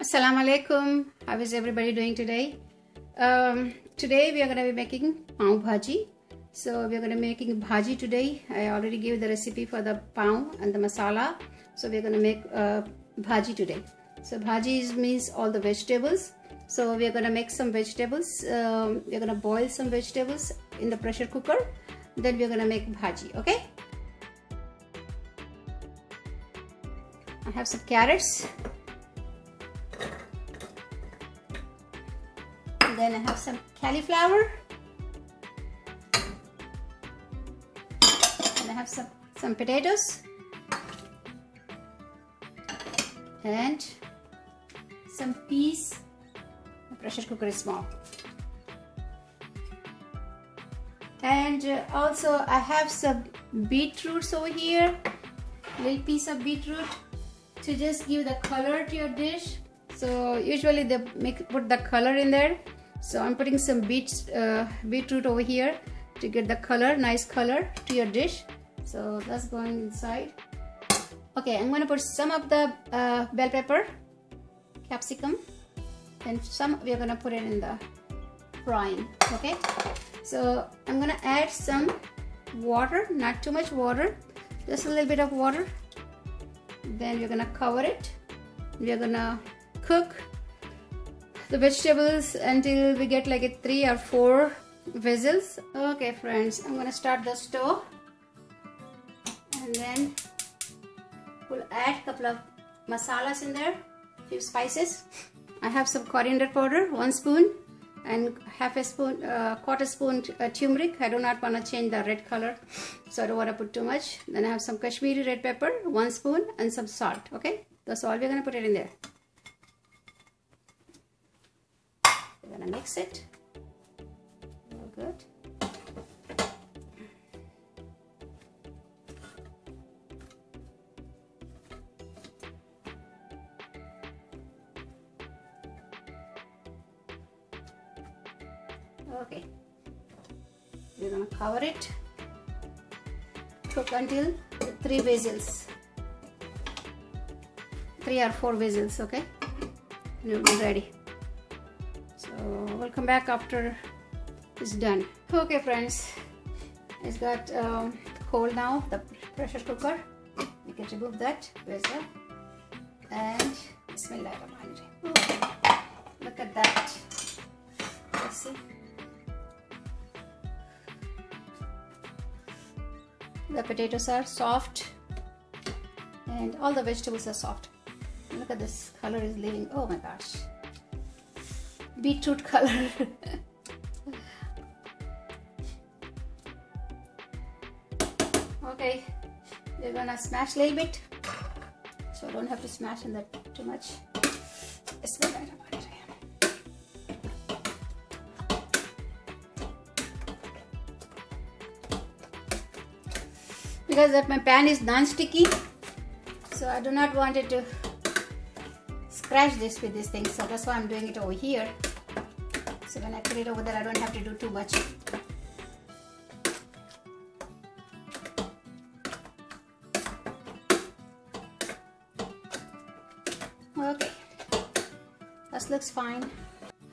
Assalamu alaikum. How is everybody doing today? Today we are going to be making pav bhaji. So we are going to be making bhaji today. I already gave the recipe for the pav and the masala. So we are going to make bhaji today. So bhaji means all the vegetables. So we are going to make some vegetables. We are going to boil some vegetables in the pressure cooker. Then we are going to make bhaji. Okay. I have some carrots. Then I have some cauliflower, and I have some potatoes and some peas. The pressure cooker is small. And also I have some beetroots over here, little piece of beetroot to just give the color to your dish. So usually they put the color in there. So I'm putting some beetroot over here to get the color, nice color to your dish. So that's going inside. Okay, I'm going to put some of the bell pepper, capsicum, and some we are going to put it in the frying. Okay, so I'm going to add some water, not too much water, just a little bit of water. Then we're going to cover it. We are going to cook the vegetables until we get like 3 or 4 whistles. Okay friends, I'm gonna start the stove, and then we'll add a couple of masalas in there, few spices. I have some coriander powder, 1 spoon, and half a spoon, quarter spoon turmeric. I do not want to change the red color, so I don't want to put too much. Then I have some Kashmiri red pepper, 1 spoon, and some salt. Okay, that's all we're gonna put it in there. We're gonna mix it. Real good. Okay. We're gonna cover it. Cook until 3 whistles. 3 or 4 whistles. Okay. And it'll be ready. So we'll come back after it's done. Okay friends, it's got cold now, the pressure cooker. We can remove that vessel. And Bismillahirrahmanirrahim. Look at that. Let's see. The potatoes are soft and all the vegetables are soft. Look at this, color is leaving. Oh my gosh, beetroot color. Okay, we're gonna smash a little bit, so I don't have to smash in that too much. Because that my pan is non-sticky, so I do not want it to scratch this with this thing, so that's why I'm doing it over here. So when I put it over there, I don't have to do too much. Okay, that looks fine.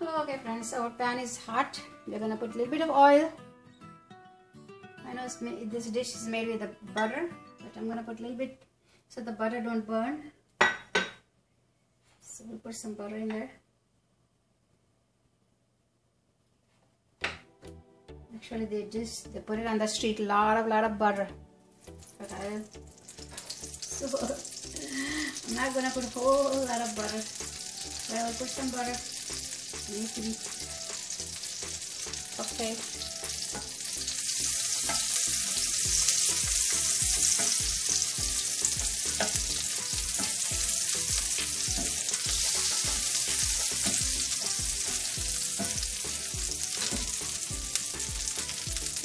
Okay friends, our pan is hot. We're gonna put a little bit of oil. I know this dish is made with the butter, but I'm gonna put a little bit so the butter don't burn. So we'll put some butter in there. Actually, they put it on the street, lot of butter. But so I'm not gonna put a whole lot of butter. But I will put some butter. It needs to be okay.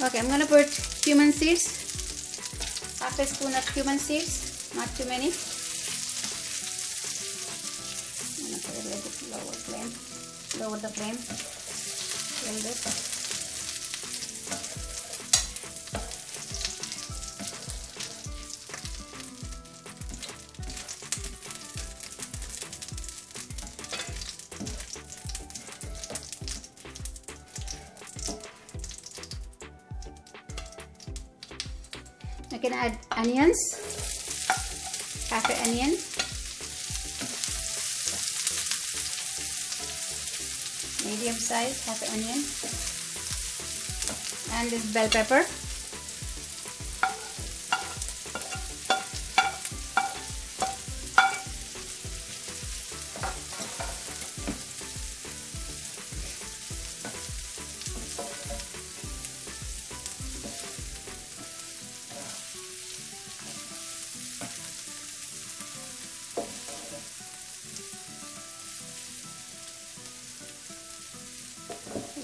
Okay, I'm gonna put cumin seeds, half a spoon of cumin seeds, not too many. I'm gonna put it a little bit lower the flame a little bit. can add onions, half an onion, medium size, half an onion, and this bell pepper.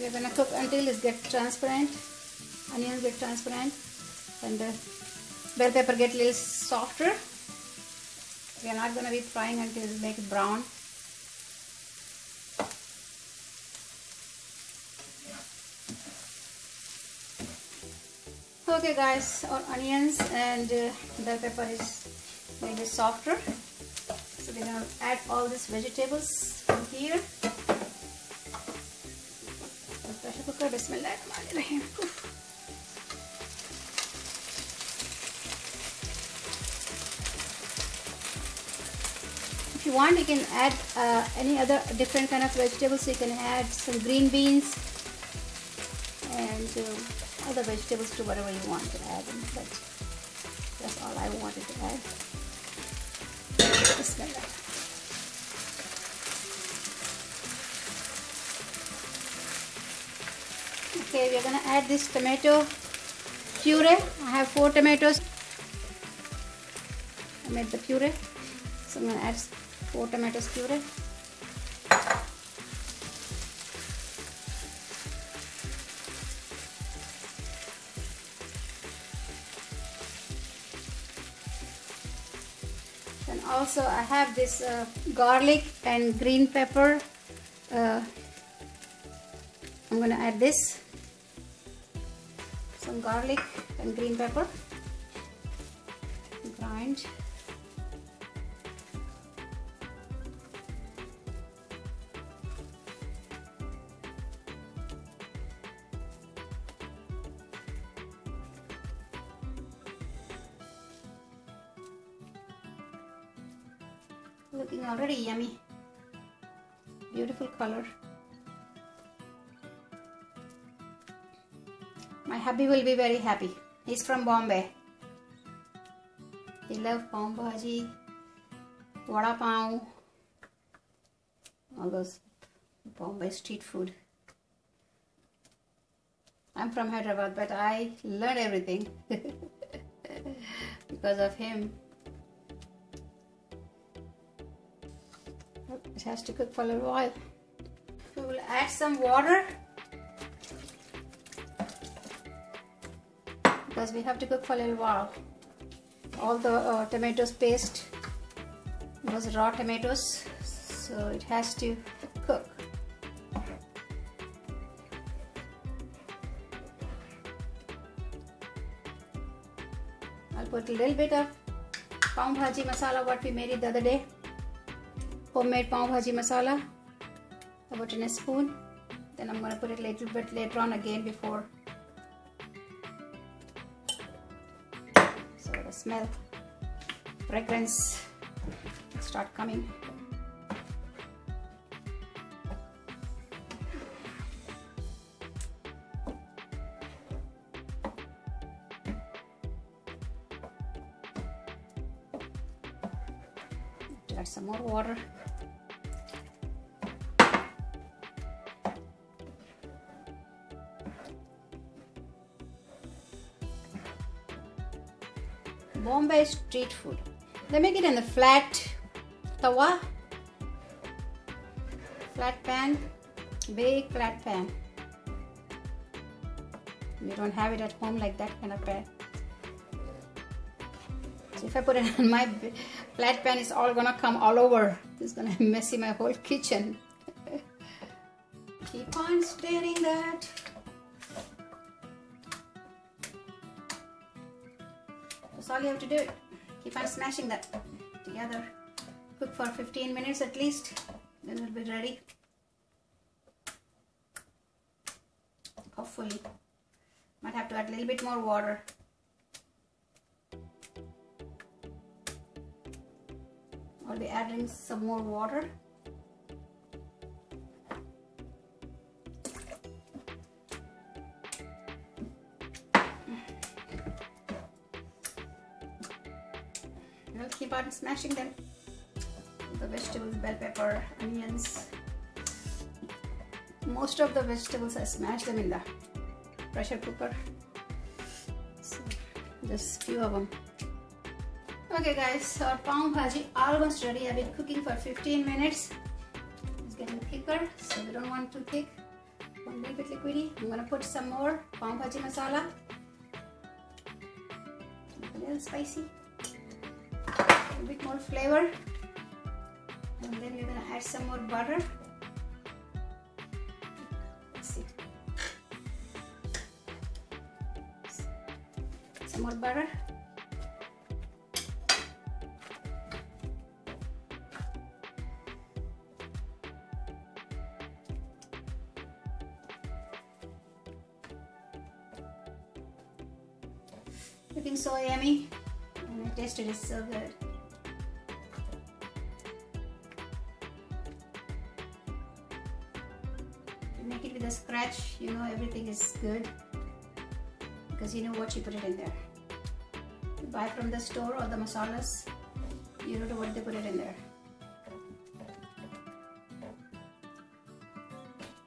We're gonna cook until it gets transparent, onions get transparent, and the bell pepper get a little softer. We're not gonna be frying until it make it brown. Okay guys, our onions and bell pepper is a little bit softer. So we're gonna add all these vegetables from here. Pressure cooker, Bismillahirrahmanirrahim. If you want, you can add any other different kind of vegetables. So you can add some green beans and other vegetables to whatever you want to add. But that's all I wanted to add. Bismillah. Okay, we're gonna add this tomato puree. I have 4 tomatoes. I made the puree, so I'm gonna add 4 tomatoes puree. And also I have this garlic and green pepper. I'm gonna add this. Some garlic and green pepper, grind. Looking already yummy. Beautiful color. My hubby will be very happy. He's from Bombay. He loves pav bhaji, vada pav, all those Bombay street food. I'm from Hyderabad, but I learned everything because of him. It has to cook for a little while. We will add some water because we have to cook for a little while. All the tomatoes paste was raw tomatoes, so it has to cook. I'll put a little bit of pav bhaji masala, what we made it the other day. Homemade pav bhaji masala, about in a spoon. Then I'm going to put it a little bit later on again before. So the smell, fragrance start coming. Add some more water. Bombay street food. They make it in the flat tawa, flat pan, big flat pan. We don't have it at home like that kind of pan. So if I put it on my flat pan, it's all gonna come all over. It's gonna messy my whole kitchen. Keep on stirring that. That's all you have to do. Keep on smashing that together. Cook for 15 minutes at least, then it'll be ready. Hopefully. Might have to add a little bit more water. I'll be adding some more water. I'll keep on smashing them. The vegetables, bell pepper, onions. Most of the vegetables I smash them in the pressure cooker. So just few of them. Okay guys, our pav bhaji almost ready. I've been cooking for 15 minutes. It's getting thicker, so we don't want too thick. A little bit liquidy. I'm gonna put some more pav bhaji masala. A little spicy. A bit more flavor. And then we're gonna add some more butter. Let's see. Some more butter. Looking so yummy, and the taste is so good. Make it with a scratch, you know everything is good because you know what you put it in there. You buy from the store or the masalas, you don't know what they put it in there.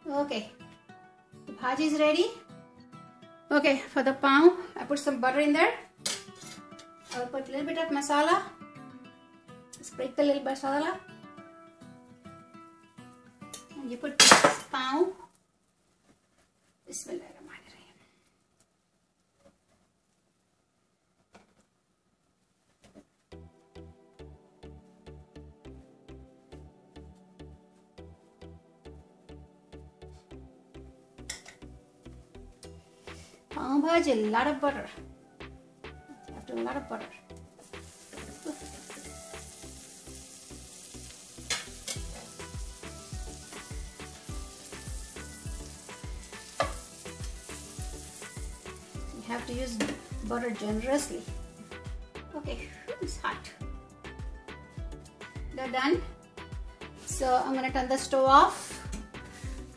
Okay, the bhaji is ready. Okay, for the pav, I put some butter in there. I'll put a little bit of masala. Sprinkle a little masala. And you put this pav. Bismillahirrahmanirrahim. Pav bhaji, a lot of butter. You have to a lot of butter. You have to use butter generously. Okay, it's hot. They're done. So I'm gonna turn the stove off.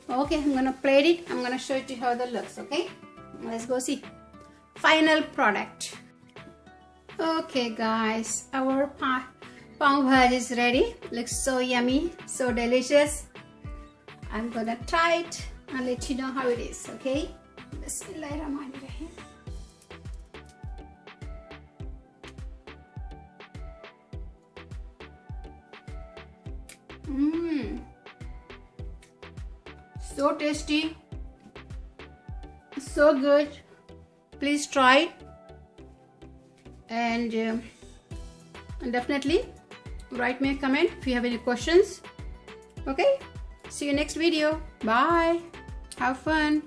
Okay, I'm gonna plate it. I'm gonna show you how that looks. Okay, let's go see. Final product. Okay guys, our pav bhaji is ready. Looks so yummy, so delicious. I'm gonna try it and let you know how it is. Okay, Bismillahirrahmanirrahim. So tasty, so good. Please try it, and definitely write me a comment if you have any questions. Okay, see you next video. Bye, have fun.